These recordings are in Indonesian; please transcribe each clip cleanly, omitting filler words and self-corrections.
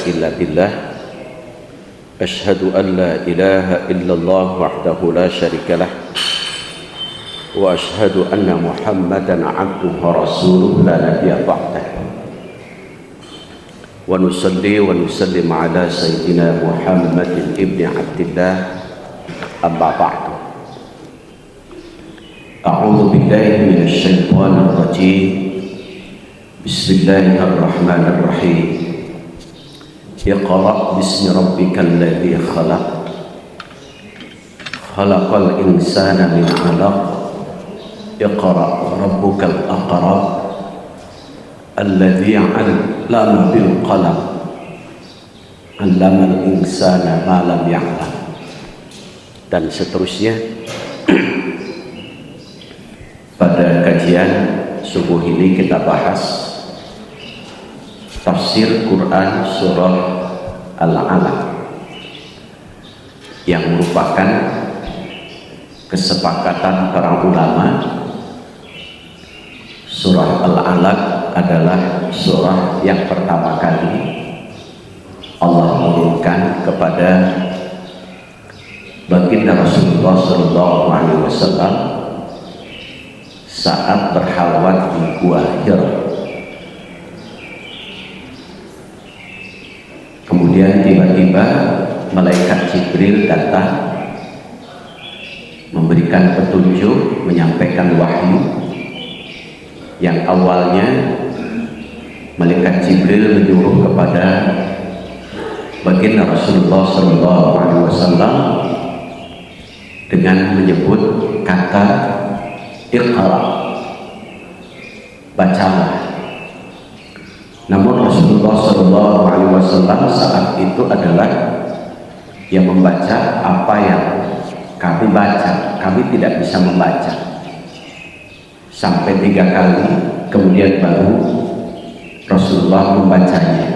إلا بالله أشهد أن لا إله إلا الله وحده لا شريك له وأشهد أن محمدا عبده ورسوله لا نبي بعده ونصلي ونسلم على سيدنا محمد ابن عبد الله أما بعد أعوذ بالله من الشيطان الرجيم بسم الله الرحمن الرحيم اقرأ باسم ربك الذي خلق خلق الإنسان من علق اقرأ ربك الأكرم الذي علم بالقلم علم الإنسان ما لم يعلم dan seterusnya. Pada kajian subuh ini kita bahas tafsir Quran surah Al-Alaq yang merupakan kesepakatan para ulama. Surah Al-Alaq adalah surah yang pertama kali Allah turunkan kepada baginda Rasulullah SAW saat berhalwat di Gua Hira. Kemudian tiba-tiba malaikat Jibril datang memberikan petunjuk, menyampaikan wahyu yang awalnya malaikat Jibril menyuruh kepada baginda Rasulullah SAW dengan menyebut kata Iqra, bacalah. Namun Rasulullah SAW saat itu adalah yang membaca apa yang kami baca. Kami tidak bisa membaca sampai 3 kali, kemudian baru Rasulullah membacanya.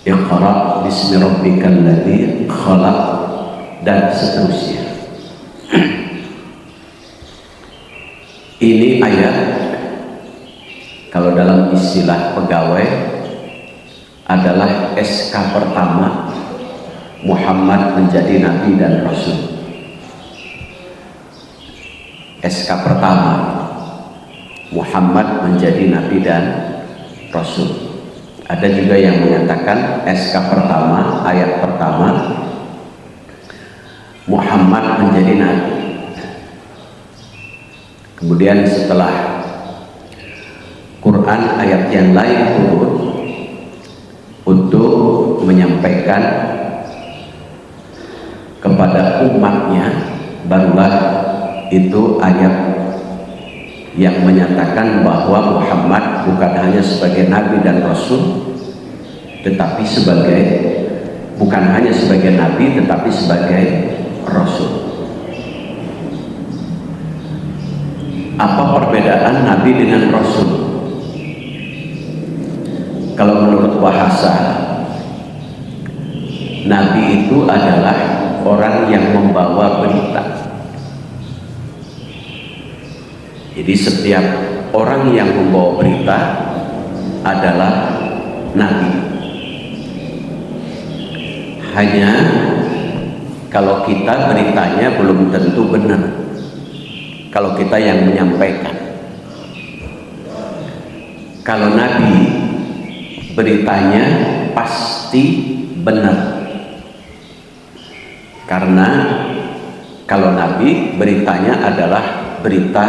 Iqra bismi rabbikal ladzi khalaq dan seterusnya. Ini ayat, kalau dalam istilah pegawai, adalah SK pertama Muhammad menjadi nabi dan rasul. SK pertama Muhammad menjadi nabi dan rasul. Ada juga yang menyatakan SK pertama, ayat pertama, Muhammad menjadi nabi. Kemudian setelah Quran ayat yang lain turun untuk menyampaikan kepada umatnya, barulah itu ayat yang menyatakan bahwa Muhammad bukan hanya sebagai nabi dan rasul, tetapi bukan hanya sebagai nabi tetapi sebagai rasul. Apa perbedaan nabi dengan rasul? Kalau menurut bahasa, nabi itu adalah orang yang membawa berita. Jadi setiap orang yang membawa berita adalah nabi. Hanya kalau kita beritanya belum tentu benar, kalau kita yang menyampaikan. Kalau nabi beritanya pasti benar, karena kalau nabi beritanya adalah berita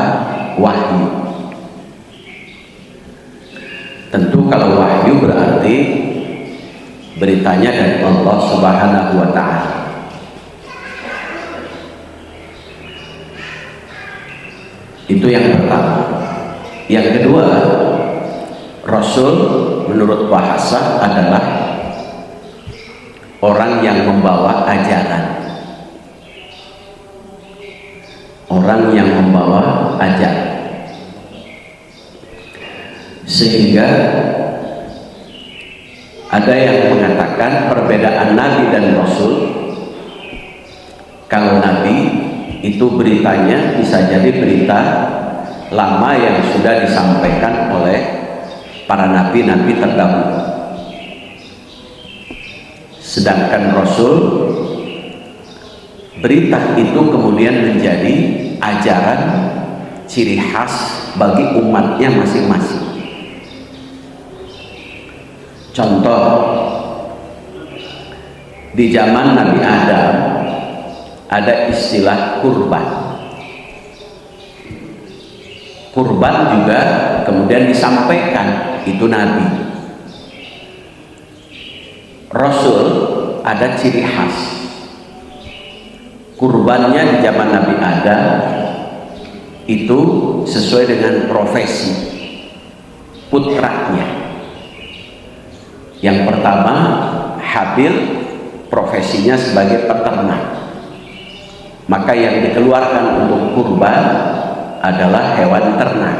wahyu. Tentu kalau wahyu berarti beritanya dari Allah Subhanahu wa Ta'ala. Itu yang pertama. Yang kedua, rasul menurut bahasa adalah orang yang membawa ajaran. Orang yang membawa ajaran. Sehingga ada yang mengatakan perbedaan nabi dan rasul. Kalau nabi itu beritanya bisa jadi berita lama yang sudah disampaikan oleh para nabi-nabi terdahulu. Sedangkan Rasul, berita itu kemudian menjadi ajaran ciri khas bagi umatnya masing-masing. Contoh, di zaman Nabi Adam ada istilah kurban. Kurban juga kemudian disampaikan, itu Nabi. Rasul ada ciri khas. Kurbannya di zaman Nabi Adam itu sesuai dengan profesi putranya. Yang pertama, Habil, profesinya sebagai peternak, maka yang dikeluarkan untuk kurban adalah hewan ternak.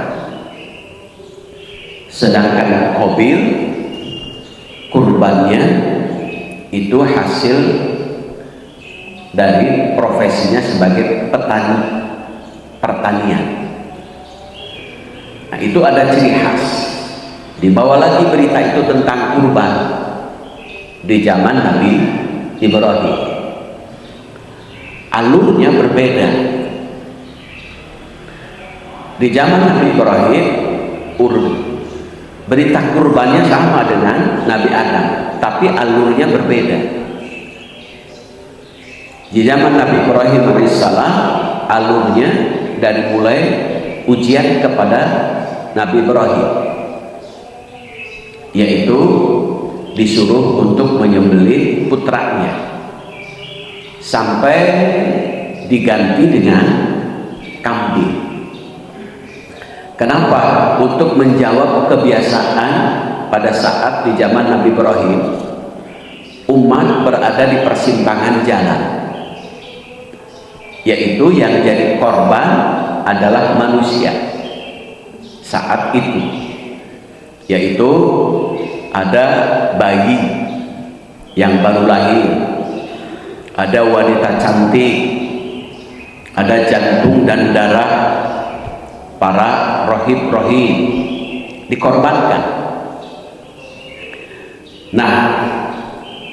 Sedangkan Qabil, kurbannya itu hasil dari profesinya sebagai petani, pertanian. Nah, itu ada ciri khas. Dibawa lagi berita itu tentang kurban di zaman Nabi Ibrahim. Alurnya berbeda. Di zaman Nabi Ibrahim, berita kurbannya sama dengan Nabi Adam, tapi alurnya berbeda. Di zaman Nabi Ibrahim alaihissalam, alurnya dari mulai ujian kepada Nabi Ibrahim, yaitu disuruh untuk menyembelih putranya sampai diganti dengan kambing. Kenapa? Untuk menjawab kebiasaan pada saat di zaman Nabi Ibrahim, umat berada di persimpangan jalan, yaitu yang jadi korban adalah manusia saat itu, yaitu ada bayi yang baru lahir, ada wanita cantik, ada jantung dan darah para rohib-rohib dikorbankan. Nah,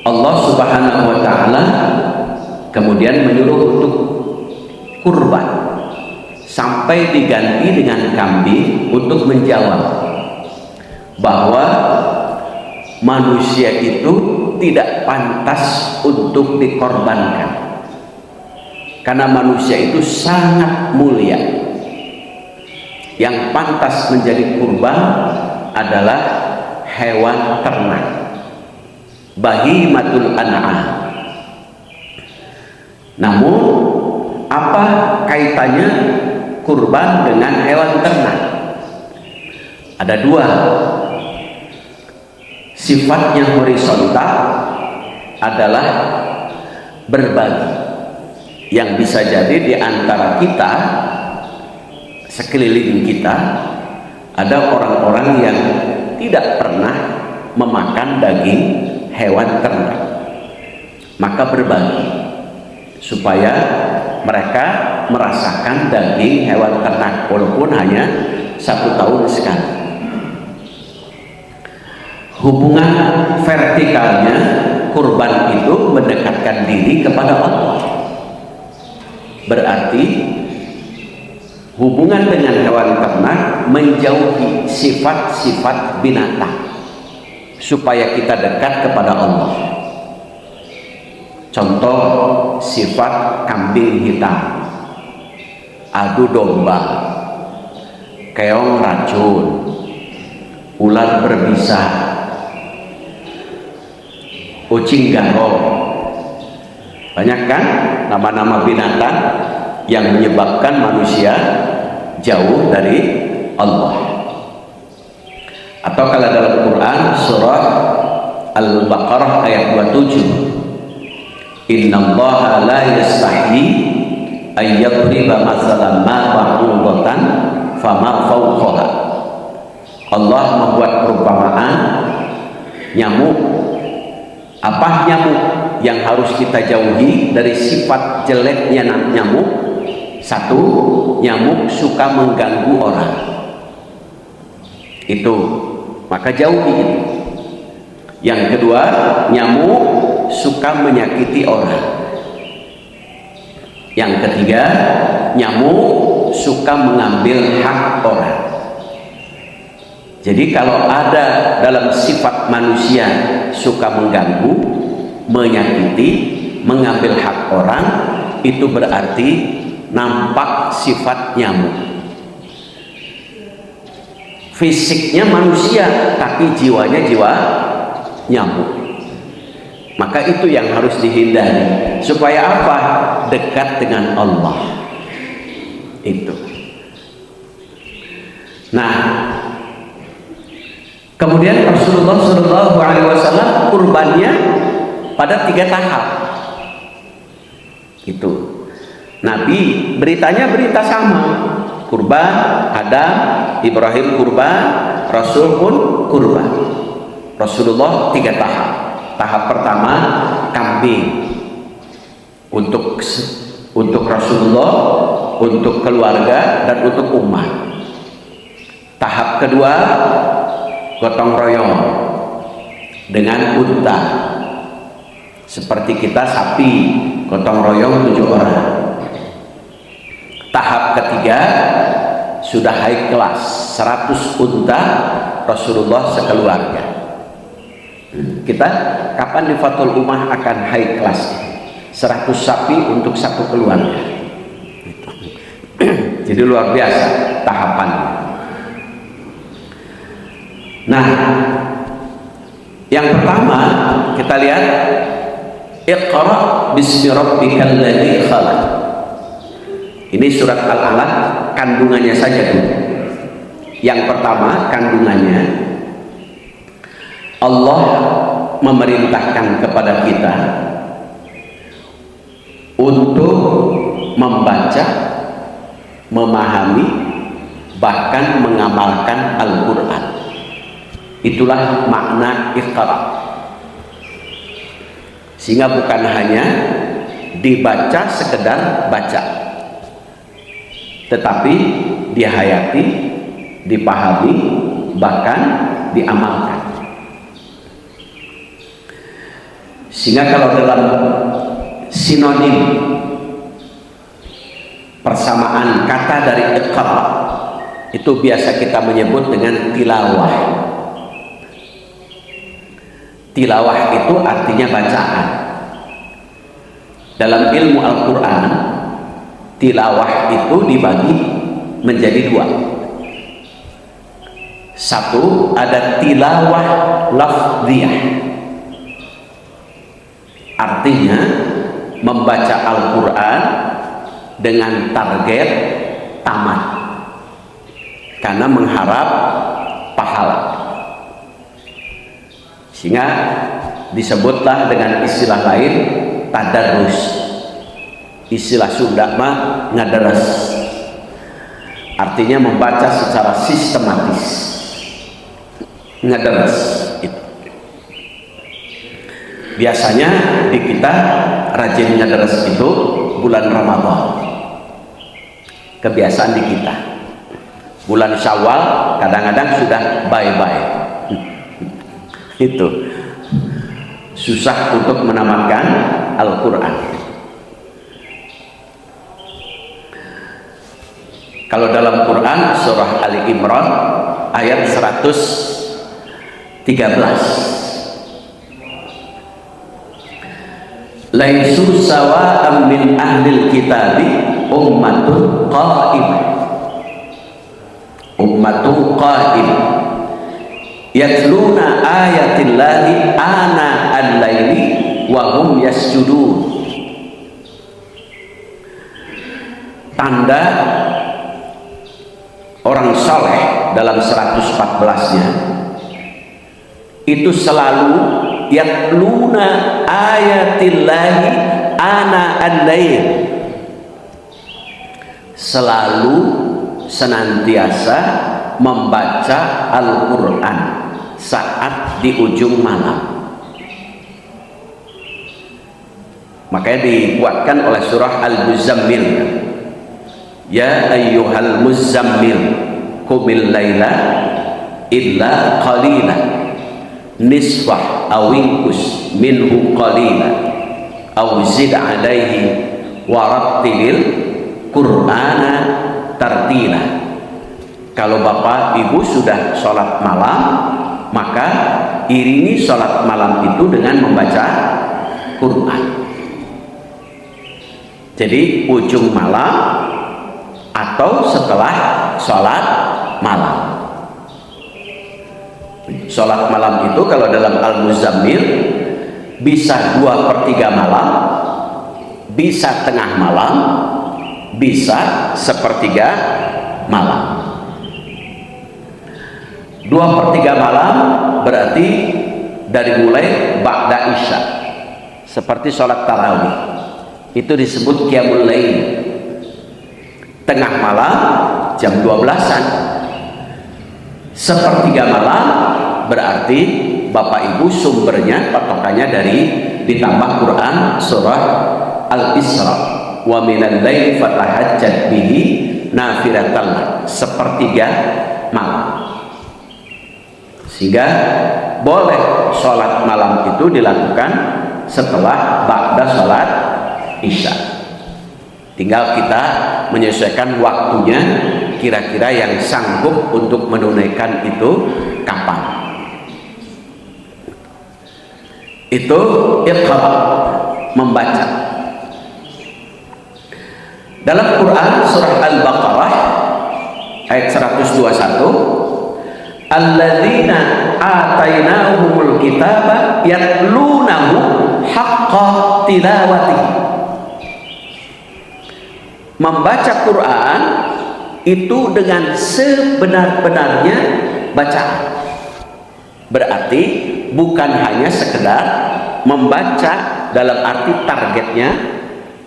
Allah Subhanahu wa ta'ala kemudian menyuruh untuk kurban sampai diganti dengan kambing untuk menjawab bahwa manusia itu tidak pantas untuk dikorbankan, karena manusia itu sangat mulia. Yang pantas menjadi kurban adalah hewan ternak, bahimatul an'am. Namun apa kaitannya kurban dengan hewan ternak? Ada dua. Sifatnya horizontal adalah berbagi, yang bisa jadi di antara kita, sekeliling kita, ada orang-orang yang tidak pernah memakan daging hewan ternak, maka berbagi supaya mereka merasakan daging hewan ternak walaupun hanya 1 tahun sekali. Hubungan vertikalnya kurban itu mendekatkan diri kepada Allah. Berarti hubungan dengan hewan ternak menjauhi sifat-sifat binatang supaya kita dekat kepada Allah. Contoh sifat kambing hitam, adu domba, keong racun, ular berbisa, kucing garong. Banyak kan nama-nama binatang yang menyebabkan manusia jauh dari Allah. Atau kalau dalam Quran surah Al-Baqarah ayat 27, innallaha la yastahyi ay yadriba mathalan ma ba'udatan fama fawqaha. Allah membuat perumpamaan nyamuk. Apa nyamuk yang harus kita jauhi dari sifat jeleknya nyamuk? Satu, nyamuk suka mengganggu orang, itu maka jauhi itu. Yang kedua, nyamuk suka menyakiti orang. Yang ketiga, nyamuk suka mengambil hak orang. Jadi kalau ada dalam sifat manusia suka mengganggu, menyakiti, mengambil hak orang, itu berarti nampak sifat nyamuk. Fisiknya manusia, tapi jiwanya jiwa nyamuk. Maka itu yang harus dihindari. Supaya apa? Dekat dengan Allah. Itu. Nah, kemudian Rasulullah SAW kurbannya pada 3 tahap. Itu. Nabi beritanya berita sama. Kurban, Adam, Ibrahim kurban, Rasul pun kurban. Rasulullah 3 tahap. Tahap pertama kambing untuk Rasulullah, untuk keluarga dan untuk umat. Tahap kedua gotong royong dengan unta. Seperti kita sapi gotong royong 7 orang. Tahap ketiga sudah high class, 100 unta Rasulullah sekeluarga. Kita kapan di Fathul Ummah akan high class? 100 sapi untuk 1 keluarga. Jadi luar biasa tahapannya. Nah, yang pertama kita lihat Iqra bismi rabbikal ladzi khalaq. Ini surat Al-Alaq, kandungannya saja dulu. Yang pertama kandungannya, Allah memerintahkan kepada kita untuk membaca, memahami, bahkan mengamalkan Al-Quran. Itulah makna Iqra. Sehingga bukan hanya dibaca sekedar baca, tetapi dihayati, dipahami, bahkan diamalkan. Sehingga kalau dalam sinonim persamaan kata dari Iqra itu biasa kita menyebut dengan tilawah. Tilawah itu artinya bacaan. Dalam ilmu Al-Quran, tilawah itu dibagi menjadi 2. Satu, ada tilawah lafziyah, artinya membaca Al-Quran dengan target tamat karena mengharap pahala, sehingga disebutlah dengan istilah lain tadarrus. Istilah Sunda mah ngadaras, artinya membaca secara sistematis. Ngadaras itu biasanya di kita rajin ngadaras itu bulan Ramadan, kebiasaan di kita. Bulan Syawal kadang-kadang sudah bye-bye. Itu susah untuk menamatkan Al-Quran. Kalau dalam Quran surah Ali Imran ayat 113, laisu sawa'an min ahlil kitabi ummatun qa'im yatluna ayatillahi ana al-laili wa hum yasjudun. Tanda orang saleh dalam 114-nya itu selalu yatluna ayatillahi ana al-lail, selalu senantiasa membaca Al-Quran saat di ujung malam. Makanya dikuatkan oleh surah Al-Muzammil, ya ayyuhal muzammil qumil laila illa qalila nisfah awingkus minhu qalila aw zid alaihi warattilil Qur'ana tartila. Kalau bapak ibu sudah sholat malam, maka iringi sholat malam itu dengan membaca Quran. Jadi ujung malam atau setelah sholat malam. Sholat malam itu kalau dalam Al-Muzammil bisa 2/3 malam, bisa tengah malam, bisa 1/3 malam. 2/3 malam berarti dari mulai ba'da isya, seperti sholat tarawih, itu disebut qiyamul lail. Tengah malam jam 12-an. 1/3 malam berarti bapak ibu sumbernya patokannya dari ditambah Quran surah Al-Isra, wa minal laili fatahajjat bihi nafilatan lak, 1/3 malam. Sehingga boleh sholat malam itu dilakukan setelah ba'da sholat isya. Tinggal kita menyesuaikan waktunya, kira-kira yang sanggup untuk menunaikan itu kapan. Itu iqra, membaca. Dalam Quran surah Al-Baqarah ayat 121, alladzina atainahumul kitaba yatlunahu haqqa tilawatihi. Membaca Quran itu dengan sebenar-benarnya bacaan. Berarti bukan hanya sekedar membaca dalam arti targetnya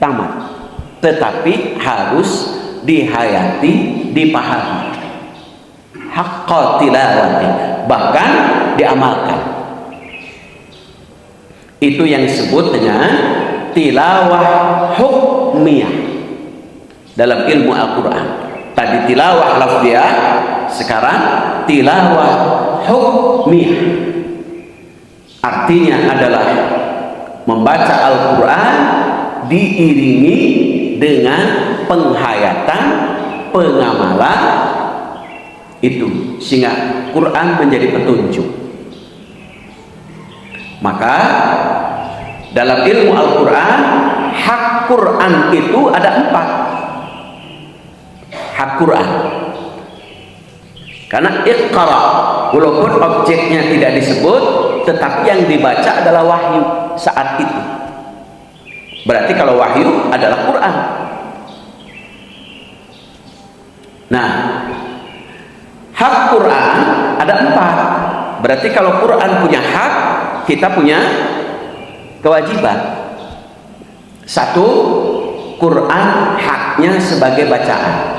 tamat, tetapi harus dihayati, dipahami. Haqqa tilawati, bahkan diamalkan. Itu yang disebut dengan tilawah hukmiyah dalam ilmu Al-Quran. Tadi tilawah lafziyah, sekarang tilawah hukmiyah. Artinya adalah membaca Al-Quran diiringi dengan penghayatan, pengamalan itu, sehingga Quran menjadi petunjuk. Maka dalam ilmu Al-Quran, hak Quran itu ada 4 hak Quran. Karena iqra, walaupun objeknya tidak disebut, tetapi yang dibaca adalah wahyu saat itu. Berarti kalau wahyu adalah Quran. Nah, hak Quran ada 4. Berarti kalau Quran punya hak, kita punya kewajiban. 1, Quran haknya sebagai bacaan.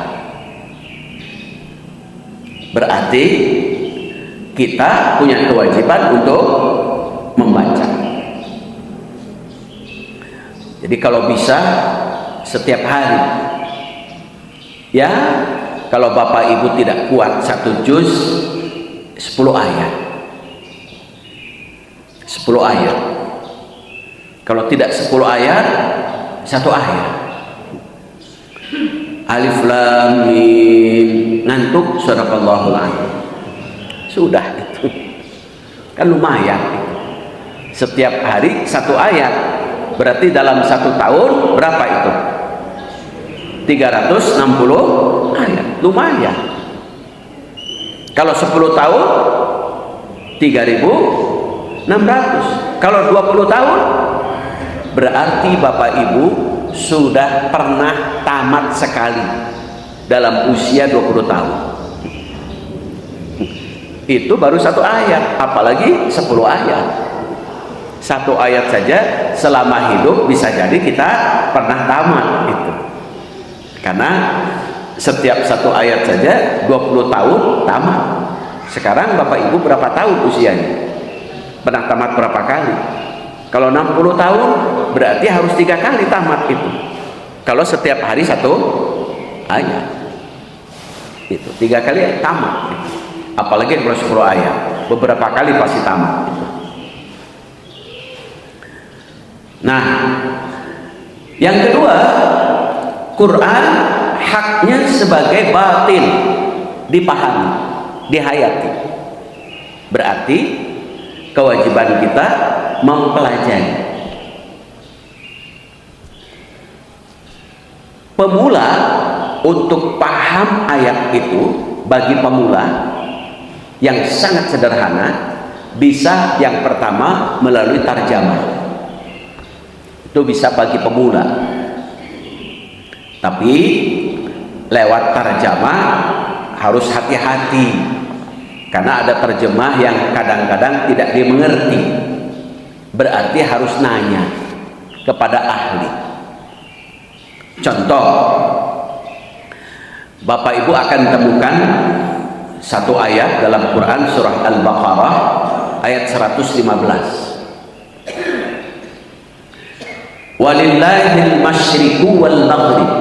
Berarti kita punya kewajiban untuk membaca. Jadi kalau bisa setiap hari, ya, kalau bapak ibu tidak kuat 1 juz, 10 ayat. 10 ayat. Kalau tidak 10 ayat, 1 ayat. Alif lam mim, ngantuk, sadaqallahul adzim. Sudah itu. Kan lumayan. Setiap hari 1 ayat. Berarti dalam 1 tahun berapa itu? 360 ayat. Lumayan. Kalau 10 tahun 3.600. Kalau 20 tahun berarti bapak ibu sudah pernah tamat sekali dalam usia 20 tahun. Itu baru 1 ayat, apalagi 10 ayat. 1 ayat saja selama hidup bisa jadi kita pernah tamat itu. Karena setiap 1 ayat saja 20 tahun tamat. Sekarang bapak ibu berapa tahun usianya? Pernah tamat berapa kali? Kalau 60 tahun berarti harus 3 kali tamat itu. Kalau setiap hari 1 ayat, itu 3 kali tamat. apalagi kalau 10 ayat, beberapa kali pasti tamat. Nah, yang kedua, Quran haknya sebagai batin, dipahami, dihayati. Berarti kewajiban kita mempelajari. Pemula untuk paham ayat itu, bagi pemula yang sangat sederhana, bisa yang pertama melalui tarjamah. Itu bisa bagi pemula. Tapi lewat tarjamah harus hati-hati, karena ada terjemah yang kadang-kadang tidak dimengerti. Berarti harus nanya kepada ahli. Contoh, Bapak Ibu akan temukan satu ayat dalam Quran surah Al-Baqarah ayat 115. Walillahil masyriqu wal maghrib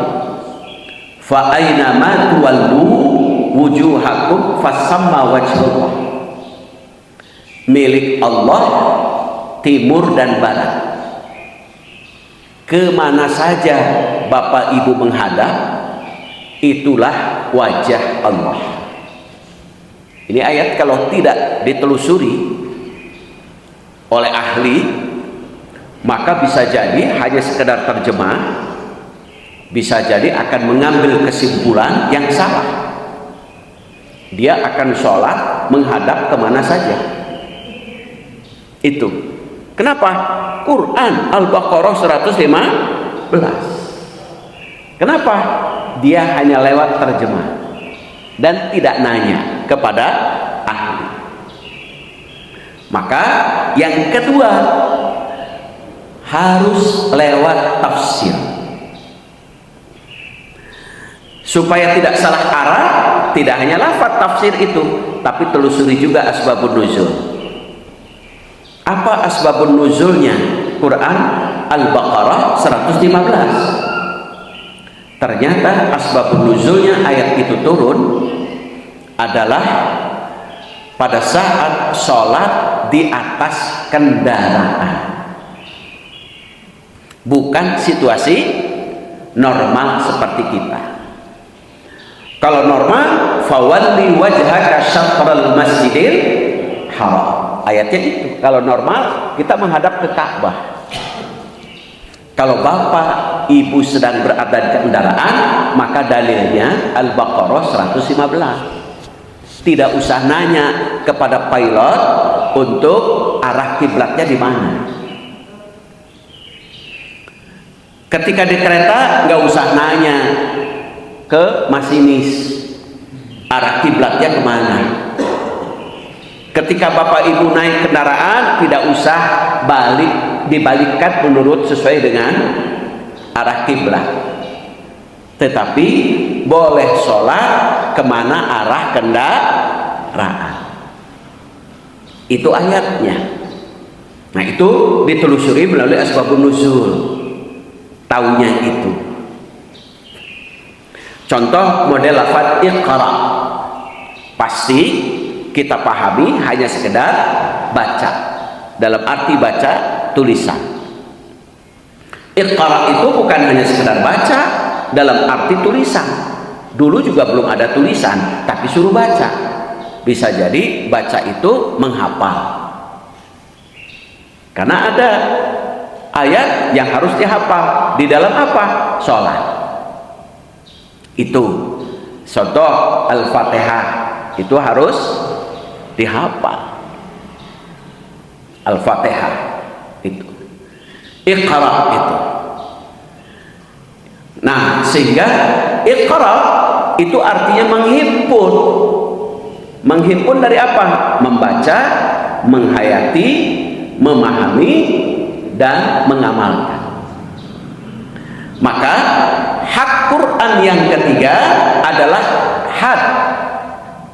fa aina ma tuwallu wujuhakum fasamma wajhullah. Milik Allah timur dan barat. Kemana saja Bapak Ibu menghadap, itulah wajah Allah. Ini ayat kalau tidak ditelusuri oleh ahli, maka bisa jadi hanya sekedar terjemah, bisa jadi akan mengambil kesimpulan yang salah. Dia akan sholat menghadap kemana saja. Itu kenapa? Quran Al-Baqarah 115. Kenapa? Dia hanya lewat terjemah dan tidak nanya kepada ahli. Maka yang kedua, harus lewat tafsir. Supaya tidak salah arah, tidak hanya lafaz tafsir itu, tapi telusuri juga asbabun nuzul. Apa asbabun nuzulnya Quran Al-Baqarah 115? Ternyata asbabun nuzulnya ayat itu turun adalah pada saat sholat di atas kendaraan, bukan situasi normal seperti kita. Kalau normal, fawalli wajhaka syatral masjidil haram. Ayatnya itu. Kalau normal, kita menghadap ke Ka'bah. Kalau bapak, ibu sedang berada di kendaraan, maka dalilnya Al-Baqarah 115. Tidak usah nanya kepada pilot untuk arah kiblatnya di mana. Ketika di kereta, nggak usah nanya ke masinis arah kiblatnya kemana. Ketika bapak ibu naik kendaraan, tidak usah dibalikkan menurut sesuai dengan arah kiblat, tetapi boleh sholat kemana arah kendaraan. Itu ayatnya. Nah, itu ditelusuri melalui asbabun nuzul, taunya itu. Contoh model lafaz iqra, pasti kita pahami hanya sekedar baca, dalam arti baca tulisan. Iqra itu bukan hanya sekedar baca dalam arti tulisan. Dulu juga belum ada tulisan, tapi suruh baca. Bisa jadi baca itu menghafal, karena ada ayat yang harus dihafal di dalam apa? Sholat. Itu contoh Al-Fatihah, itu harus dihafal. Al-Fatihah itu, Iqra itu. Nah, sehingga Iqra itu artinya menghimpun. Menghimpun dari apa? Membaca, menghayati, memahami, dan mengamalkan. Maka hak Quran yang ketiga adalah had.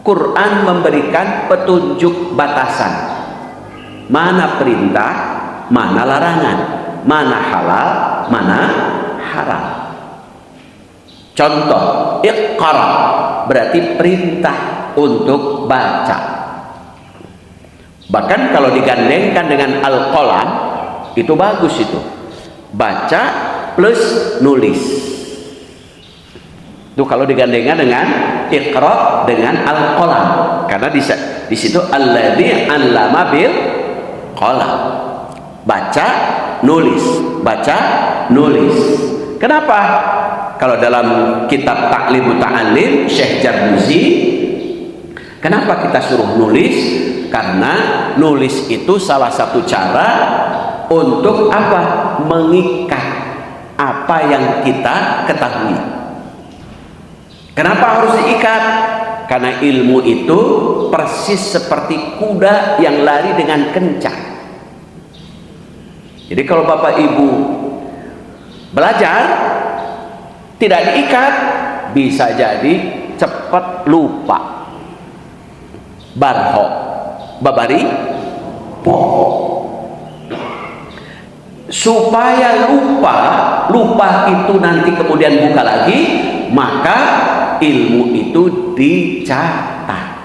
Quran memberikan petunjuk batasan, mana perintah, mana larangan, mana halal, mana haram. Contoh, Iqra berarti perintah. untuk baca. Bahkan kalau digandengkan dengan al-qalam itu bagus itu. Baca plus nulis. Itu kalau digandengkan dengan iqra dengan al-qalam. Karena di situ alladzi 'allama bil qalam. Baca, nulis, baca, nulis. Kenapa? Kalau dalam kitab Ta'lim Muta'allim Syekh Jarmuzi, kenapa kita suruh nulis? Karena nulis itu salah satu cara untuk apa? Mengikat apa yang kita ketahui. Kenapa harus diikat? Karena ilmu itu persis seperti kuda yang lari dengan kencang. Jadi kalau Bapak Ibu belajar tidak diikat, bisa jadi cepat lupa. Barho babari poho. Supaya lupa itu nanti kemudian buka lagi, maka ilmu itu dicatat.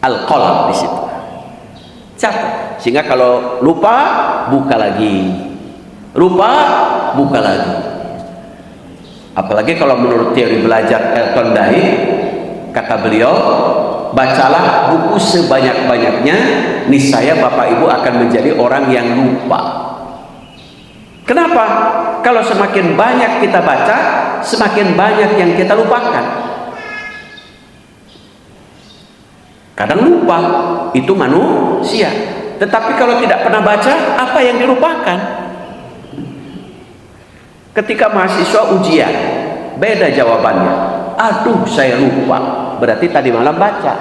Al-qalam di situ. Catat. Sehingga kalau lupa, buka lagi. Lupa, buka lagi. Apalagi kalau menurut teori belajar Elton Dahi, kata beliau, bacalah buku sebanyak-banyaknya, niscaya Bapak Ibu akan menjadi orang yang lupa. Kenapa? Kalau semakin banyak kita baca, semakin banyak yang kita lupakan. Kadang lupa, itu manusia. Tetapi kalau tidak pernah baca, apa yang dilupakan? Ketika mahasiswa ujian, beda jawabannya. Aduh, saya lupa. Berarti tadi malam baca.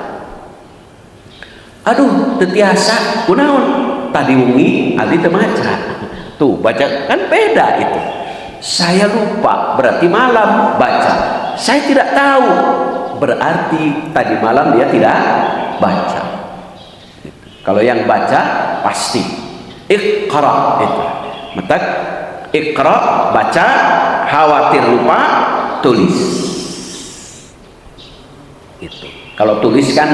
Aduh, tetiasa, kunaon? Tadi wengi, abdi teu maca. Tuh, baca kan beda itu. Saya lupa, berarti malam baca. Saya tidak tahu, berarti tadi malam dia tidak baca. Kalau yang baca pasti iqra itu. Maka iqra baca, khawatir lupa tulis. Itu. Kalau tulis kan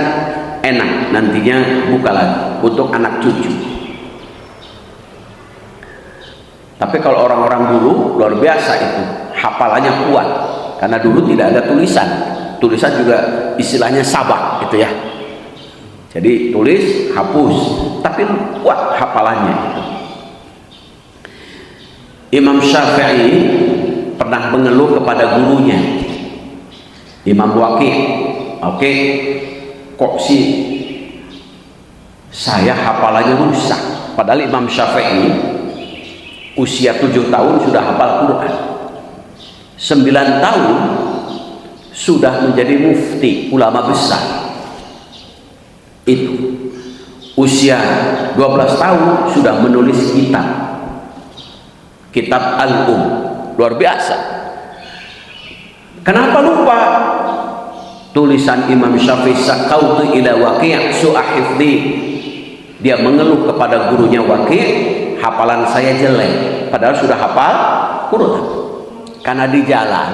enak, nantinya buka lagi untuk anak cucu. Tapi kalau orang-orang dulu luar biasa itu, hafalannya kuat. Karena dulu tidak ada tulisan. Tulisan juga istilahnya sabak gitu ya. Jadi tulis, hapus, tapi kuat hafalannya. Imam Syafi'i pernah mengeluh kepada gurunya, Imam Waqi'. Oke, kok sih saya hafalannya rusak? Padahal Imam Syafi'i usia 7 tahun sudah hafal Quran, 9 tahun sudah menjadi mufti, ulama besar. Itu usia 12 tahun sudah menulis kitab luar biasa. Kenapa lupa? Tulisan Imam Syafi'i, sakautu ila Waqi' su'ahifdi, dia mengeluh kepada gurunya Waqi', hafalan saya jelek, padahal sudah hafal Quran. Karena di jalan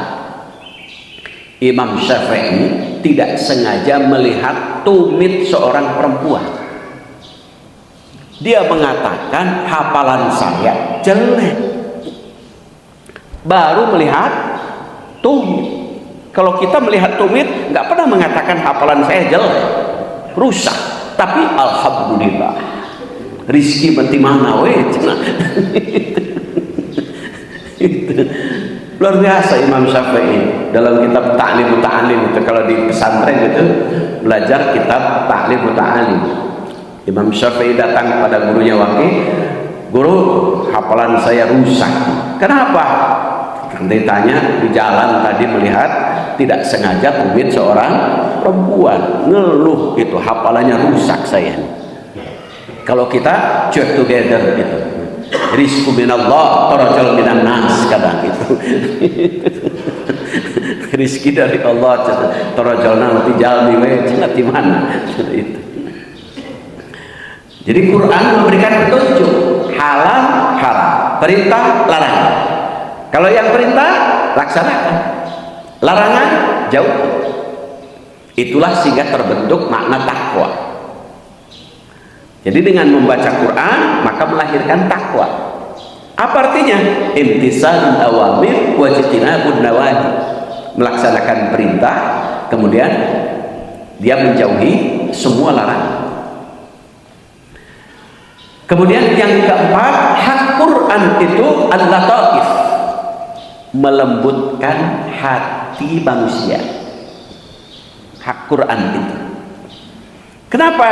Imam Syafi'i tidak sengaja melihat tumit seorang perempuan. Dia mengatakan hafalan saya jelek, baru melihat tumit. Kalau kita melihat tumit, nggak pernah mengatakan hafalan saya jelek, rusak. Tapi alhamdulillah, rizki menti mana weh. Luar biasa Imam Syafi'i dalam kitab Ta'lim Muta'allim itu. Kalau di pesantren itu belajar kitab Ta'lim Muta'allim. Imam Syafi'i datang kepada gurunya Waqi', guru, hafalan saya rusak. Kenapa? Ditanya, di jalan tadi melihat tidak sengaja tumit seorang perempuan, ngeluh itu hafalannya rusak saya. Kalau kita check together gitu, rizku minallah, torojol minan nas, kadang itu. Rizki dari Allah, torojolna nanti jalmi we, di mana itu. Jadi Quran memberikan petunjuk halal haram, perintah larangan. Kalau yang perintah laksanakan, larangan jauh. Itulah sehingga terbentuk makna takwa. Jadi dengan membaca Quran maka melahirkan takwa. Apa artinya? Imtisalul awamir wa ijtinabun nawahi. Melaksanakan perintah, kemudian dia menjauhi semua larangan. Kemudian yang keempat, hak Quran itu al-lataif, melembutkan hati manusia. Hak Quran itu. Kenapa?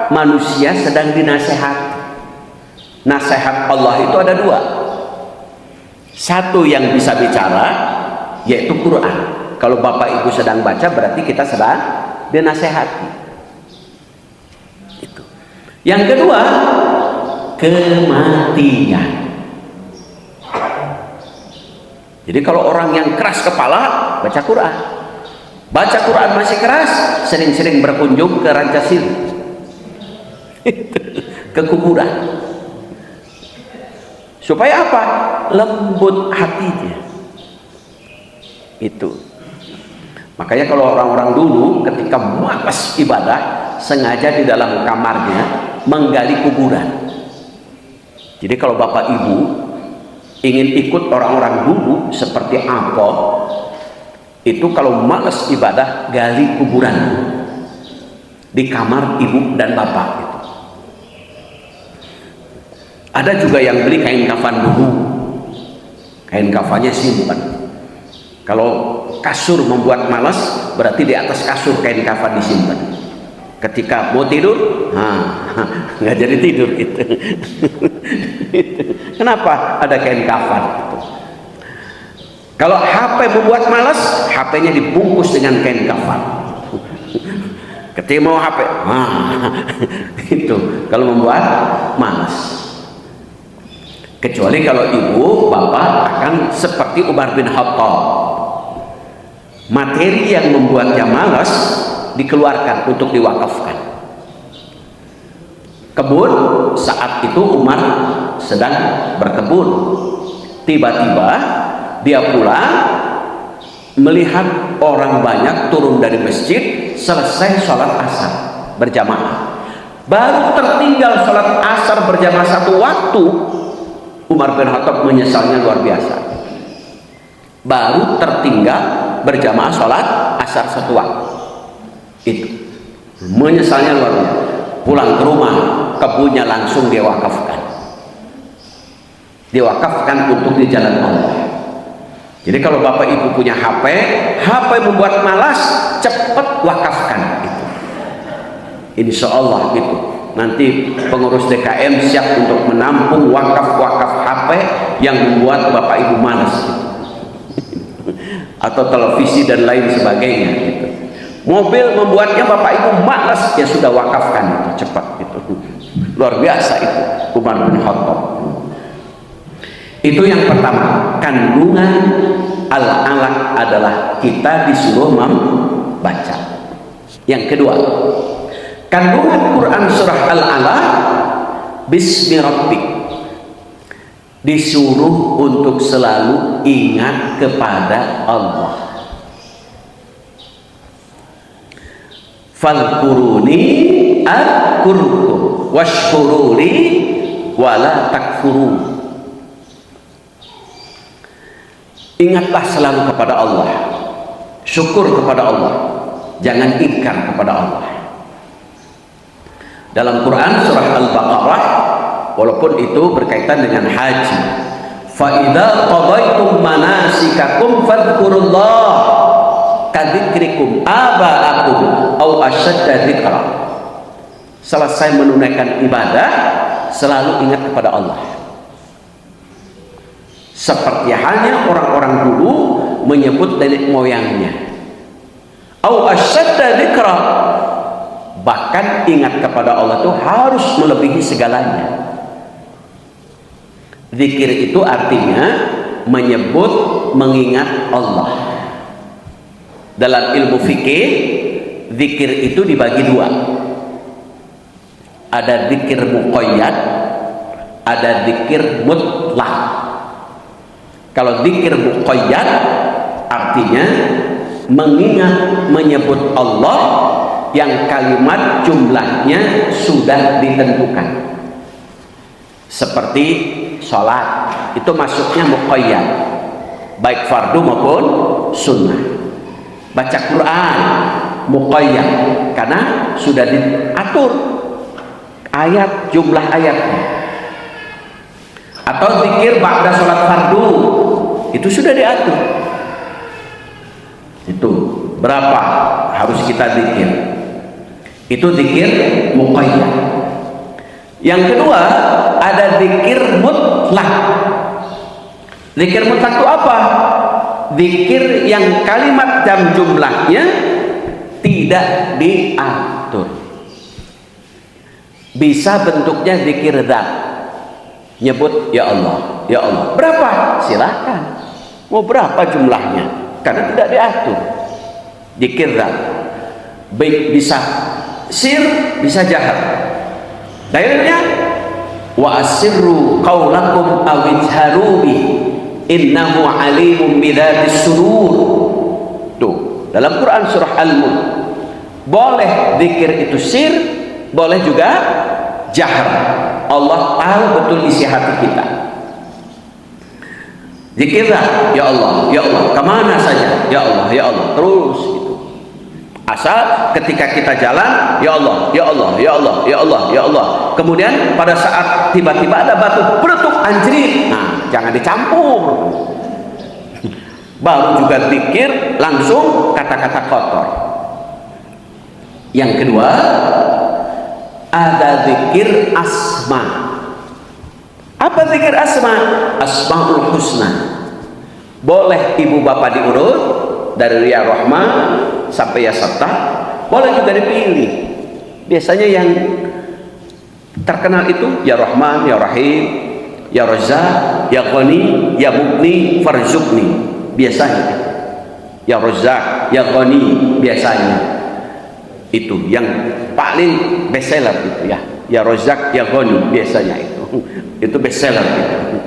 Manusia sedang dinasehati. Nasihat Allah itu ada dua. Satu yang bisa bicara, yaitu Quran. Kalau Bapak Ibu sedang baca, berarti kita sedang dinasehati. Itu. Yang kedua, kematian. Jadi kalau orang yang keras kepala, baca Quran. Baca Quran masih keras, sering-sering berkunjung ke Rancasiri, ke kuburan. Supaya apa? Lembut hatinya. Itu. Makanya kalau orang-orang dulu ketika malas ibadah, sengaja di dalam kamarnya menggali kuburan. Jadi kalau Bapak Ibu ingin ikut orang-orang dulu seperti apa, itu kalau malas ibadah, gali kuburan di kamar ibu dan bapak itu. Ada juga yang beli kain kafan dulu, kain kafannya simpan. Kalau kasur membuat malas, berarti di atas kasur kain kafan disimpan. Ketika mau tidur, nggak jadi tidur itu. Kenapa ada kain kafan itu? Kalau HP membuat malas, HP-nya dibungkus dengan kain kafan. Ketika mau HP, itu kalau membuat malas. Kecuali kalau ibu, bapak akan seperti Umar bin Khattab. Materi yang membuatnya malas dikeluarkan untuk diwakafkan. Kebun, saat itu Umar sedang berkebun. Tiba-tiba dia pulang melihat orang banyak turun dari masjid selesai sholat asar berjamaah. Baru tertinggal sholat asar berjamaah satu waktu, Umar bin Khattab menyesalnya luar biasa. Baru tertinggal berjamaah sholat asar satu waktu, itu menyesalnya luar biasa. Pulang ke rumah, kebunnya langsung dia wakafkan untuk di jalan Allah. Jadi kalau Bapak Ibu punya HP membuat malas, cepat wakafkan itu. Insya Allah itu. Nanti pengurus DKM siap untuk menampung wakaf-wakaf HP yang membuat Bapak Ibu malas gitu. Atau televisi dan lain sebagainya gitu. Mobil membuatnya Bapak Ibu malas, ya sudah wakafkan itu cepat gitu. Luar biasa itu Umar bin Khattab. Itu yang pertama, kandungan al-alaq adalah kita disuruh membaca. Yang kedua, kandungan Quran surah Al-Alaq, Bismi Rabbik, disuruh untuk selalu ingat kepada Allah. Falkuruni adkurkum washkuruli wala takfurun. Ingatlah selalu kepada Allah, syukur kepada Allah, jangan ingkar kepada Allah. Dalam Quran surah Al-Baqarah, walaupun itu berkaitan dengan haji, fa idza qadaytum manasikakum fadhkurullah kadzikrikum aba'akum aw asyadda dzikra. Selesai menunaikan ibadah, selalu ingat kepada Allah. Seperti halnya orang-orang dulu menyebut nenek moyangnya. Au asyadda dzikra, bahkan ingat kepada Allah itu harus melebihi segalanya. Zikir itu artinya menyebut, mengingat Allah. Dalam ilmu fikih, zikir itu dibagi dua. Ada zikir muqayyad, ada zikir mutlak. Kalau zikir muqayyad artinya mengingat menyebut Allah yang kalimat jumlahnya sudah ditentukan. Seperti sholat itu masuknya muqayyad, baik fardu maupun sunnah. Baca Quran muqayyad karena sudah diatur ayat, jumlah ayatnya. Atau zikir ba'da sholat fardu itu sudah diatur. Itu berapa harus kita zikir. Itu zikir muqayyad. Yang kedua, ada zikir mutlak. Zikir mutlak itu apa? Zikir yang kalimat dan jumlahnya tidak diatur. Bisa bentuknya zikir dzat. Nyebut ya Allah, ya Allah. Berapa? Silakan. Mau berapa jumlahnya? Karena tidak diatur. Zikir dzat. Baik bisa sir, bisa jahat. Dalilnya wa asirru qaulakum aw ijharu bi innahu alimun bidzatis sudur. Tuh, dalam Quran surah Al-Mulk. Boleh zikir itu sir, boleh juga jahar. Allah tahu betul isi hati kita. Zikirlah ya Allah, ya Allah, kemana saja ya Allah, ya Allah, terus gitu. Asal ketika kita jalan ya Allah, ya Allah, ya Allah, ya Allah, ya Allah. Kemudian pada saat tiba-tiba ada batu peletuk anjrit, nah jangan dicampur. Baru juga zikir langsung kata-kata kotor. Yang kedua, ada zikir asma. Apa zikir asma? Asmaul husna. Boleh ibu bapak diurut dari ya Rahman sampai ya Sattah, boleh juga dipilih. Biasanya yang terkenal itu ya Rahman, ya Rahim, ya Razzaq, ya Ghani, ya Mughni, Farzuqni. Biasanya ya Razzaq, ya Ghani, biasanya itu yang paling bestseller itu ya. Ya Razzaq, ya Ghani, biasanya itu bestseller itu.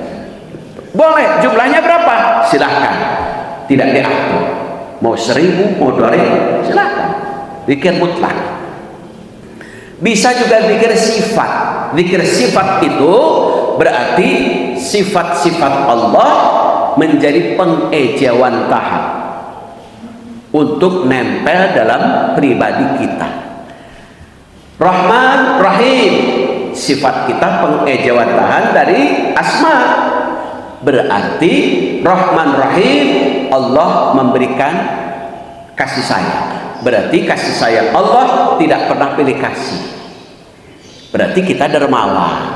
Boleh jumlahnya berapa? Silahkan, tidak diatur. Mau 1000, mau 2000, silahkan. Zikir mutlak. Bisa juga zikir sifat. Zikir sifat itu berarti sifat-sifat Allah menjadi pengejawantahan untuk nempel dalam pribadi kita. Rahman, Rahim, sifat kita pengejawantahan dari asma. Berarti Rahman, Rahim, Allah memberikan kasih sayang. Berarti kasih sayang Allah tidak pernah pilih kasih. Berarti kita dermawan.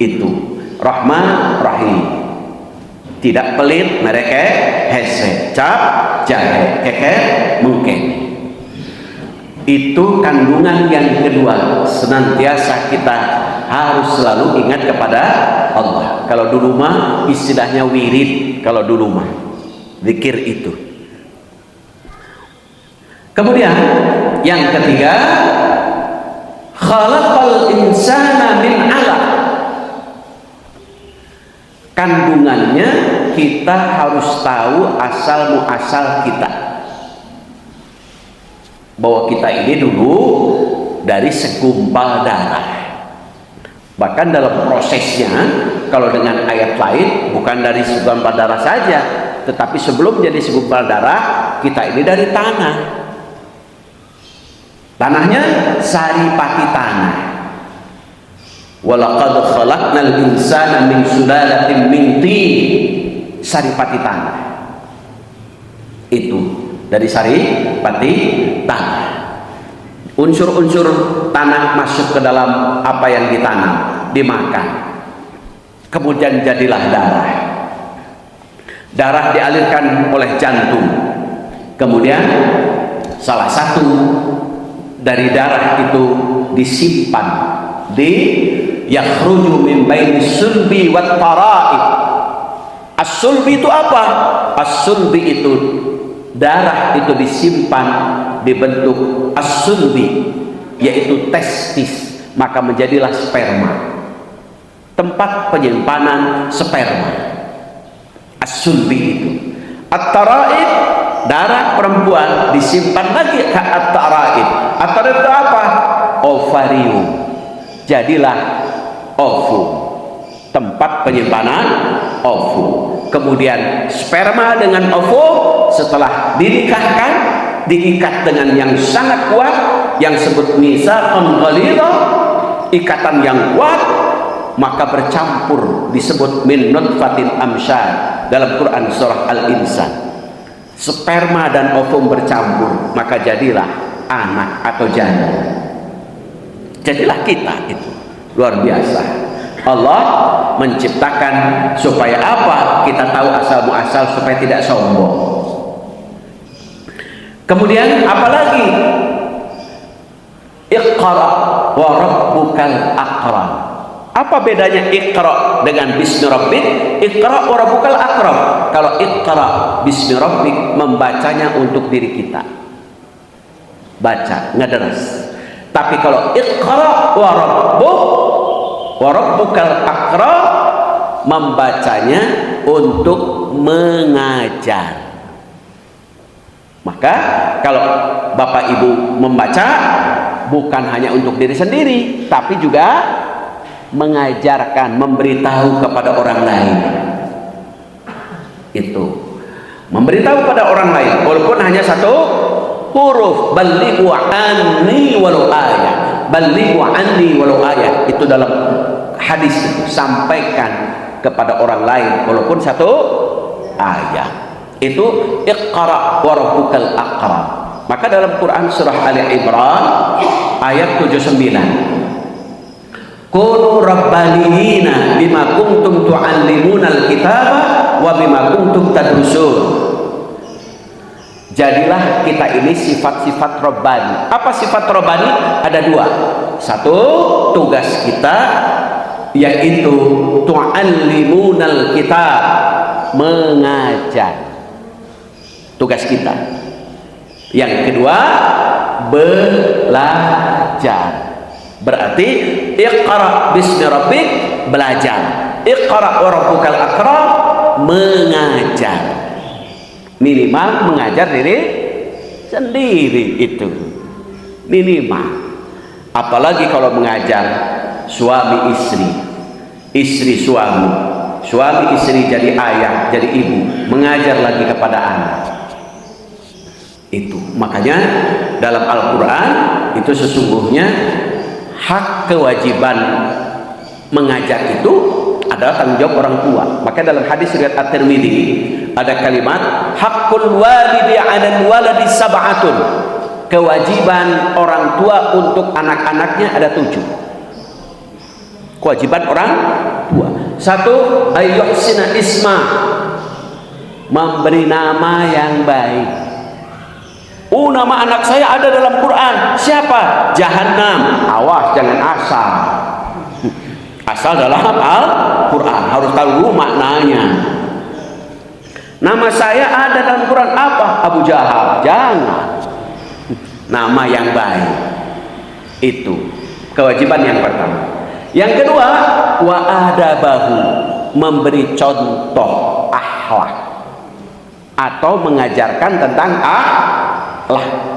Itu Rahman, Rahim. Tidak pelit, mereka hese, cap, jahe, keke, mungkin. Itu kandungan yang kedua. Senantiasa kita harus selalu ingat kepada Allah. Kalau dulu mah istilahnya wirid, kalau dulu mah zikir itu. Kemudian yang ketiga, khalaqal insana min 'alaq. Kandungannya kita harus tahu asal muasal kita. Bahwa kita ini dulu dari segumpal darah. Bahkan dalam prosesnya, kalau dengan ayat lain, bukan dari segumpal darah saja, tetapi sebelum jadi segumpal darah, kita ini dari tanah. Tanahnya saripati tanah. Walaqad khalaqnal insana min sulalatin min tin. Saripati tanah. Itu dari saripati tanah. Unsur-unsur tanah masuk ke dalam apa yang ditanam, dimakan. Kemudian jadilah darah. Darah dialirkan oleh jantung. Kemudian salah satu dari darah itu disimpan di yakhruju min baini sulbi wat tara'ib. As-sulbi itu apa? As-sulbi itu darah itu disimpan dibentuk as-sulbi, yaitu testis, maka menjadilah sperma, tempat penyimpanan sperma. As-sulbi itu. At-tara'ib darah perempuan disimpan lagi ke at-taraib. At-taraib itu apa? Ovarium. Jadilah ovum, tempat penyimpanan ovum. Kemudian sperma dengan ovum setelah dinikahkan, diikat dengan yang sangat kuat, yang disebut mitsaqan ghalidha, ikatan yang kuat, maka bercampur, disebut min nutfatin amsyad dalam Quran surah Al-Insan. Sperma dan ovum bercampur, maka jadilah anak atau janin. Jadilah kita. Itu luar biasa. Allah menciptakan supaya apa? Kita tahu asal muasal, supaya tidak sombong. Kemudian apalagi? Iqra wa rabbukal akram. Apa bedanya Iqra dengan bismi rabbik? Iqra wa rabbukal akram. Kalau Iqra bismi rabbik, membacanya untuk diri kita, baca ngederes. Tapi kalau Iqra wa rabbukal akram, membacanya untuk mengajar. Maka kalau Bapak Ibu membaca, bukan hanya untuk diri sendiri, tapi juga mengajarkan, memberitahu kepada orang lain. Itu memberitahu pada orang lain, walaupun hanya satu huruf. Balighu anni walau ayat, balighu anni walau ayat. Itu dalam hadis itu, sampaikan kepada orang lain walaupun satu ayat. Itu Iqra wa rabbukal akram. Maka dalam Quran surah Ali Imran ayat 79, Kunu rabbaniyina bima kuntum tu'allimunal kitaba wa bima kuntum tadrusun. Jadilah kita ini sifat-sifat Rabbani. Apa sifat Rabbani? Ada dua. Satu, tugas kita yaitu tu'allimunal kitab, mengajar. Tugas kita. Yang kedua, belajar. Berarti Iqra bismi rabbik, belajar. Iqra wa rabbukal akram, mengajar. Minimal mengajar diri sendiri, itu minimal. Apalagi kalau mengajar suami istri, istri suami, suami istri jadi ayah, jadi ibu, mengajar lagi kepada anak. Itu makanya dalam Al-Quran itu sesungguhnya hak kewajiban mengajar itu adalah tanggung jawab orang tua. Maka dalam hadis riwayat At-Tirmidzi ada kalimat haqqul walidi 'alal waladi sab'atun. Kewajiban orang tua untuk anak-anaknya ada 7. Kewajiban orang tua. 1, ayyuhsina isma, memberi nama yang baik. Nama anak saya ada dalam Quran. Siapa? Jahannam. Awas, jangan asal. Asal dalam Al-Quran, harus tahu maknanya. Nama saya ada dalam Quran, apa? Abu Jahal. Jangan. Nama yang baik. Itu kewajiban yang pertama. Yang kedua, wa adabahu, memberi contoh akhlak atau mengajarkan tentang akhlak.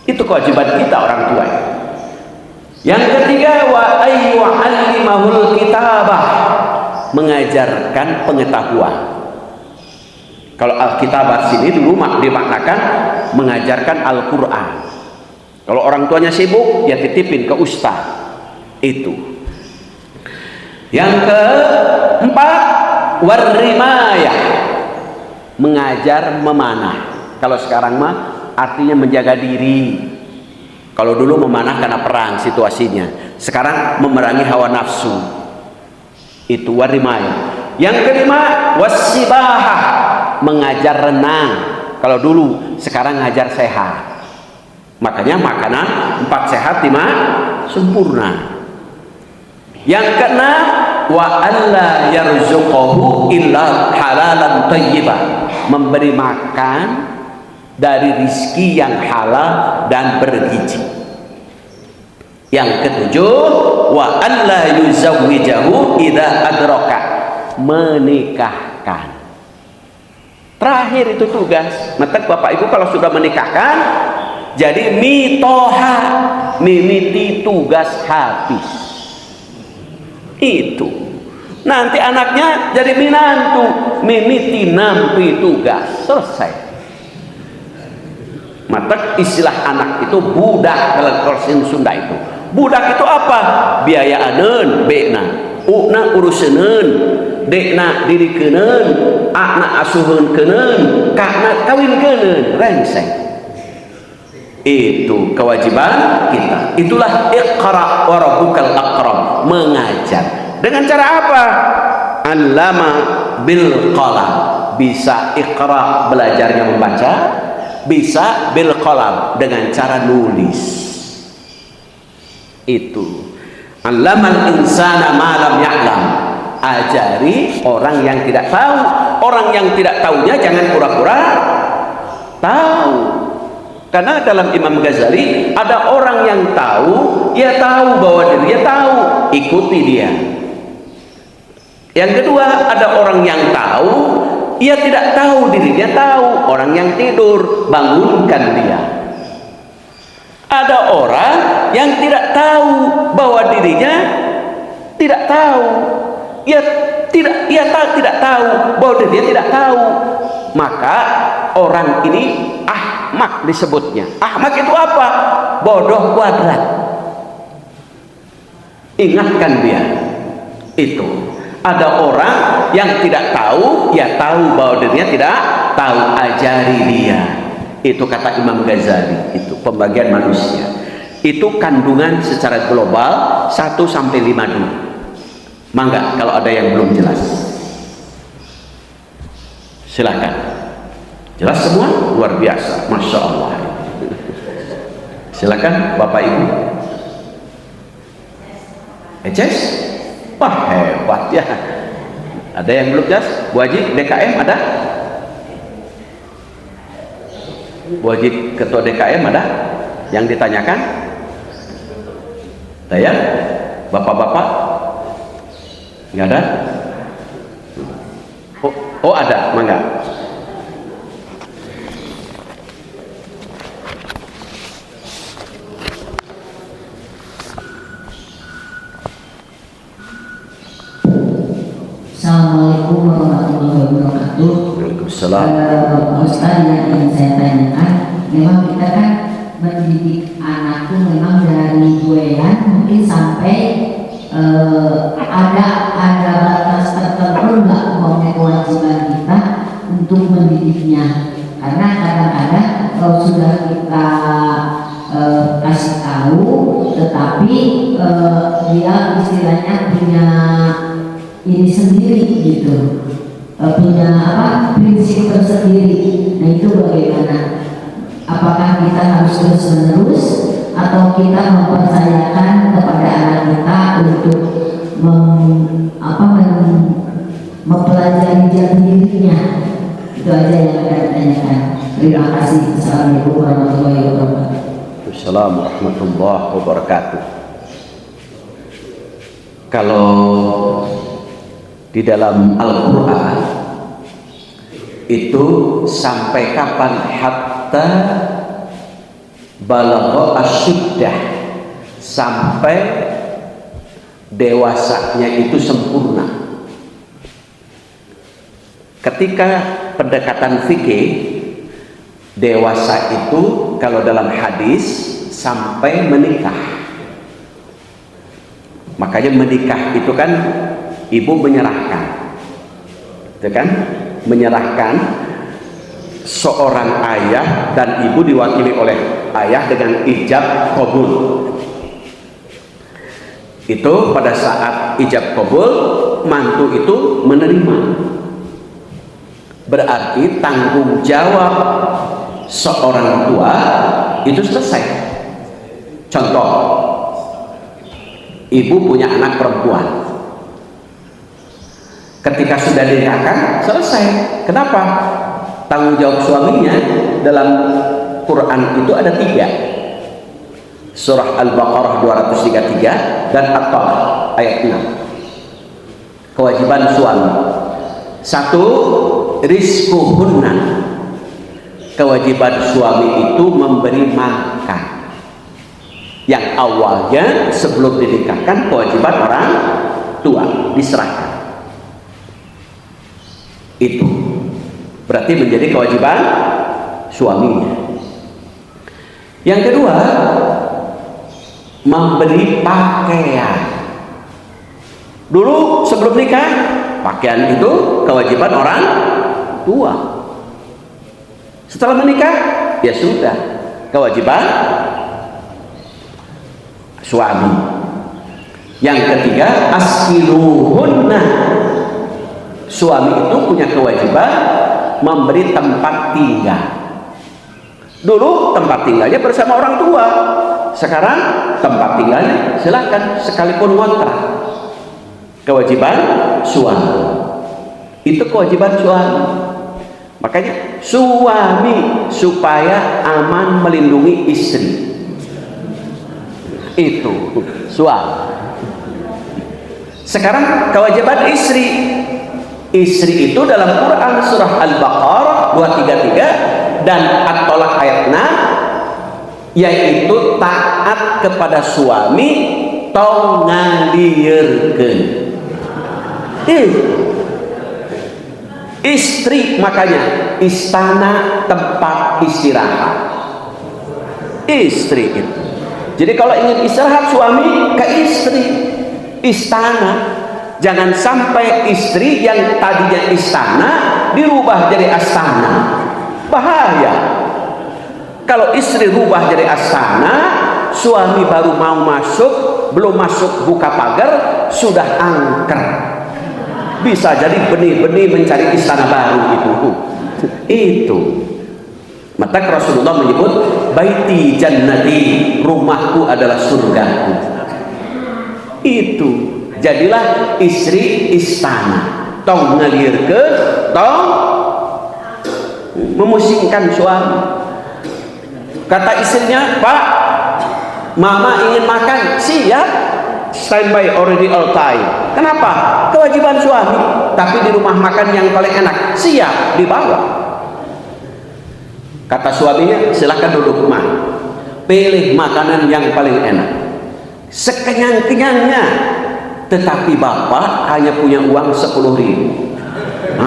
Itu kewajiban kita orang tua. Yang ketiga, wa ayyu'allimahul kitabah, mengajarkan pengetahuan. Kalau Alkitabah sini dulu dimaknakan mengajarkan Al-Quran. Kalau orang tuanya sibuk, ya titipin ke ustaz. Itu. Yang keempat, warrimayah, mengajar memanah. Kalau sekarang mah artinya menjaga diri. Kalau dulu memanah karena perang situasinya, sekarang memerangi hawa nafsu. Itu warrimayah. Yang kelima, wassibahah, mengajar renang. Kalau dulu, sekarang ngajar sehat. Makanya makanan 4 sehat 5 sempurna. Yang keenam, wa alla yarzuqahu illa halalan thayyiban, memberi makan dari rizki yang halal dan bergizi. Yang ketujuh, wa alla yuzawwijahu idza adraka, menikahkan. Terakhir itu tugas. Maka Bapak Ibu kalau sudah menikahkan, jadi mitoha, mimiti tugas habis. Itu. Nanti anaknya jadi minantu, mimiti nampi tugas. Selesai. Maka istilah anak itu budak dalam korsin Sunda itu. Budak itu apa? Biayaaneun, bekna. Ukna uruseneun, dekna dirikeneun, akna asuheunkeun, kakna kawinkeun, rengseng. Itu kewajiban kita. Itulah iqra wa rabbukal akram, mengajar. Dengan cara apa? Allama bil qalam. Bisa iqra, belajarnya membaca, bisa bil qalam, dengan cara nulis. Itu allamal insana ma lam ya'lam. Ajari orang yang tidak tahu. Orang yang tidak tahunya jangan pura-pura tahu. Karena dalam Imam Ghazali ada orang yang tahu, ia tahu bahwa dirinya tahu, ikuti dia. Yang kedua, ada orang yang tahu, ia tidak tahu dirinya tahu, orang yang tidur, bangunkan dia. Ada orang yang tidak tahu bahwa dirinya tidak tahu, ia tidak tahu bahwa dirinya tidak tahu, maka orang ini ahmak disebutnya. Ahmak itu apa? Bodoh kuadrat. Ingatkan dia. Itu ada orang yang tidak tahu, ia tahu bahwa dirinya tidak tahu, ajari dia. Itu kata Imam Ghazali. Itu pembagian manusia. Itu kandungan secara global 1 sampai 5 dulu. Mangga kalau ada yang belum jelas. Silakan. Jelas semua? Luar biasa, Masya Allah. Silakan Bapak Ibu. Eces? Wah hebat ya. Ada yang belum jelas? Bu Haji, DKM ada? Bu Haji Ketua DKM ada? Yang ditanyakan? Saya? Bapak-bapak? Nggak ada? Oh ada, mangga. Assalamualaikum warahmatullahi wabarakatuh. Waalaikumsalam. Ustaz, yang ingin saya tanyakan, memang kita kan mendidik anak itu memang dari buayan mungkin sampai ada batas tertentu nggak uangnya kewajiban kita untuk mendidiknya, karena kadang-kadang kalau sudah kita kasih tahu, tetapi dia istilahnya punya ini sendiri gitu, punya prinsip tersendiri. Nah itu bagaimana? Apakah kita harus terus menerus atau kita mempercayakan kepada anak kita untuk mempelajari jati dirinya? Itu aja yang akan ditanyakan. Terima kasih. Assalamualaikum warahmatullahi wabarakatuh. Assalamualaikum warahmatullahi wabarakatuh. Kalau di dalam Al-Quran itu sampai kapan? Hatta balagha asyiddah, sampai dewasanya itu sempurna. Ketika pendekatan fikih, dewasa itu kalau dalam hadis sampai menikah. Makanya menikah itu kan ibu menyerahkan, itu kan, menyerahkan seorang ayah, dan ibu diwakili oleh ayah dengan ijab qabul. Itu pada saat ijab qabul, mantu itu menerima. Berarti tanggung jawab seorang tua itu selesai. Contoh, ibu punya anak perempuan. Ketika sudah dinikahkan, selesai. Kenapa? Tanggung jawab suaminya dalam Quran itu ada 3. Surah Al-Baqarah 233 dan At-Talaq ayat 6. Kewajiban suami. 1, rizquhunna, kewajiban suami itu memberi makan. Yang awalnya sebelum dinikahkan kewajiban orang tua diserahkan. Itu berarti menjadi kewajiban suaminya. Yang kedua, memberi pakaian. Dulu sebelum nikah, pakaian itu kewajiban orang tua. Setelah menikah, ya sudah, kewajiban suami. Yang ketiga, askiluhunna, suami itu punya kewajiban memberi tempat tinggal. Dulu tempat tinggalnya bersama orang tua, sekarang tempat tinggalnya silakan sekalipun ngontrak. Kewajiban suami, itu kewajiban suami. Makanya suami supaya aman melindungi istri, itu suami. Sekarang kewajiban istri. Istri itu dalam Quran surah Al-Baqarah 233 dan At-Tolak ayat 6, yaitu taat kepada suami tong ngalieurkeun. Istri makanya istana tempat istirahat. Istri itu. Jadi kalau ingin istirahat suami ke istri, istana. Jangan sampai istri yang tadinya istana dirubah jadi astana. Bahaya. Kalau istri rubah jadi astana, suami baru mau masuk, belum masuk buka pagar, sudah angker. Bisa jadi benih-benih mencari istana baru itu. Itu. Maka Rasulullah menyebut baiti jannati, rumahku adalah surgaku. Itu. Jadilah istri istana, tong ngalirkeun, tong memusingkan suami. Kata istrinya, Pak, mama ingin makan. Siap, standby already all time. Kenapa? Kewajiban suami. Tapi di rumah makan yang paling enak, siap dibawa. Kata suaminya, silakan duduk, Ma, pilih makanan yang paling enak, sekenyang-kenyangnya. Tetapi bapak hanya punya uang 10.000.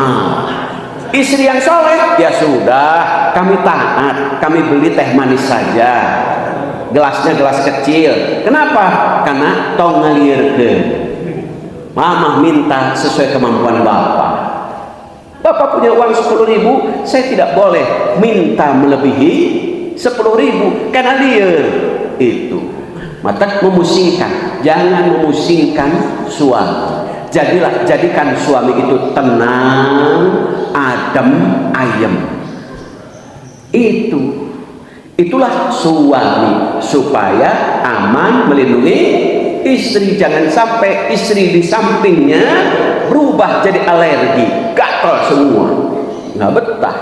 Istri yang soleh, ya sudah, kami taat, kami beli teh manis saja, gelasnya gelas kecil. Kenapa? Karena tong ngalirkeun. Mama minta sesuai kemampuan bapak. Bapak punya uang 10.000, saya tidak boleh minta melebihi 10.000 karena lieur. Itu. Maka memusingkan, jangan memusingkan suami. Jadikan suami itu tenang, adem, ayem. Itulah suami supaya aman melindungi istri. Jangan sampai istri di sampingnya berubah jadi alergi, gatal semua, nggak betah.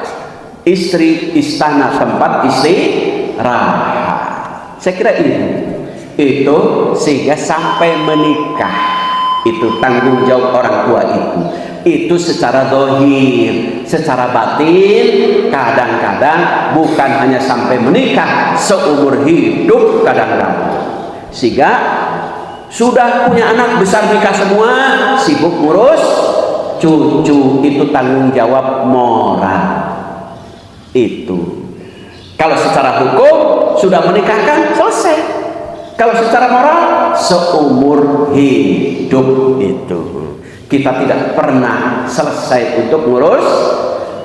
Istri istana tempat istirahat. Saya kira itu sehingga sampai menikah itu tanggung jawab orang tua itu secara zahir, secara batin kadang-kadang bukan hanya sampai menikah, seumur hidup kadang-kadang. Sehingga sudah punya anak besar nikah semua, sibuk ngurus cucu, itu tanggung jawab moral. Itu kalau secara hukum sudah menikahkan selesai. Kalau secara moral seumur hidup itu kita tidak pernah selesai untuk ngurus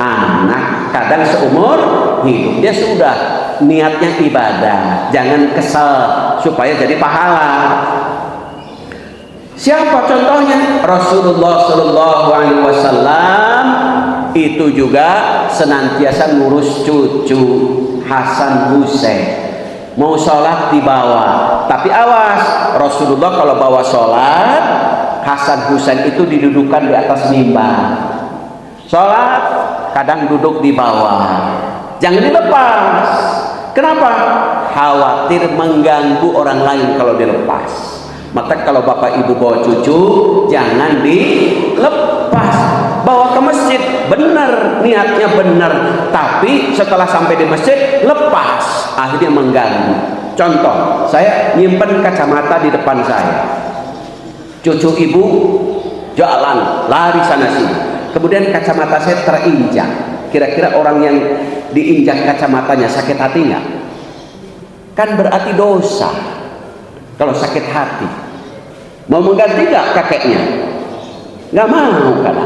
anak. Kadang seumur hidup dia sudah niatnya ibadah, jangan kesal supaya jadi pahala. Siapa contohnya? Rasulullah Shallallahu Alaihi Wasallam itu juga senantiasa ngurus cucu Hasan Husain. Mau sholat dibawa, tapi awas, Rasulullah kalau bawa sholat, Hasan Husain itu didudukan di atas mimbar. Sholat kadang duduk di bawah, jangan dilepas. Kenapa? Khawatir mengganggu orang lain kalau dilepas. Maka kalau bapak ibu bawa cucu, jangan dilepas. bawa ke masjid, benar, niatnya benar, tapi setelah sampai di masjid lepas, akhirnya mengganggu. Contoh, saya nyimpen kacamata di depan saya, cucu ibu jalan lari sana sini, kemudian kacamata saya terinjak. Kira-kira orang yang diinjak kacamatanya sakit hati nggak? Kan berarti dosa kalau sakit hati. Mau mengganti nggak kakeknya? Nggak mau kan?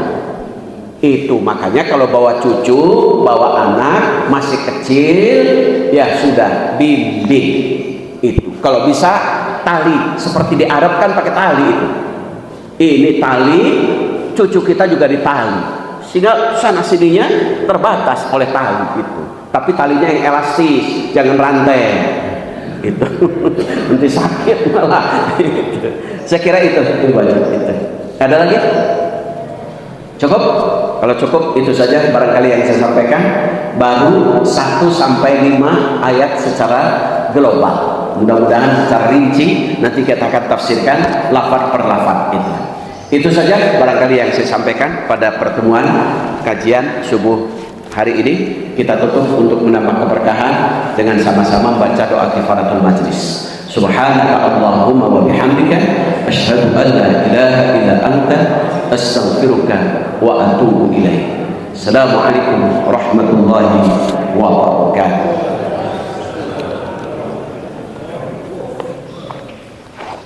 Itu makanya kalau bawa cucu, bawa anak masih kecil, ya sudah bimbing itu. Kalau bisa tali, seperti di Arab kan pakai tali itu. Ini tali, cucu kita juga ditali, sehingga sana sininya terbatas oleh tali itu. Tapi talinya yang elastis, jangan rantai. Itu nanti sakit malah. Saya kira itu wajib itu. Ada lagi? Cukup? Kalau cukup itu saja barangkali yang saya sampaikan. Baru 1 sampai 5 ayat secara global. Mudah-mudahan secara rinci nanti kita akan tafsirkan lafaz per lafaz itu. Itu saja barangkali yang saya sampaikan pada pertemuan kajian subuh hari ini. Kita tutup untuk menambah keberkahan dengan sama-sama baca doa kifaratul majlis. Subhanaka Allahumma wa bihamdika asyhadu an la ilaha illa anta astaghfiruka wa atubu ilaik. Assalamualaikum warahmatullahi wabarakatuh.